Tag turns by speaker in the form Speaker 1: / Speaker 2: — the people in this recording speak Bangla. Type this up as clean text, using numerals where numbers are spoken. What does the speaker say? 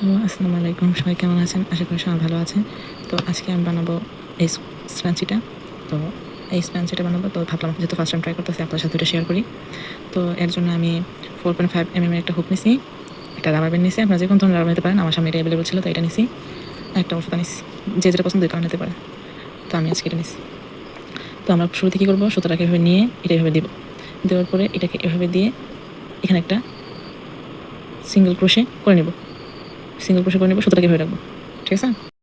Speaker 1: হ্যালো, আসসালামু আলাইকুম। সবাই কেমন আছেন? আশা করি সবাই ভালো আছেন। তো আজকে আমি বানাবো এই স্প্যাঞ্চিটা। তো এই স্প্যাঞ্চিটা বানাবো, তো ভাবলাম যেহেতু ফার্স্ট টাইম ট্রাই করতেছি আপনার সাথে এটা শেয়ার করি। তো এর জন্য আমি 4.5 এর একটা হুক নিছি, একটা রাবার ব্যান্ড নিছি। আপনারা যে কোনো ধরনের রাবার নিতে পারেন। আমার সামনে এটা এভেলেবল ছিল, তো এটা নিছি। একটা সুতা নিছি। যে যেটা পছন্দ ওই নিতে পারে। তো আমি আজকে এটা নিছি। তো আমরা শুরুতে কী করবো, সুতাটাকে এভাবে নিয়ে এটা এভাবে দিব। দেওয়ার পরে এটাকে এভাবে দিয়ে এখানে একটা সিঙ্গেল ক্রোশে করে নেব। সুতাটাকে এভাবে রাখবো। ঠিক আছে?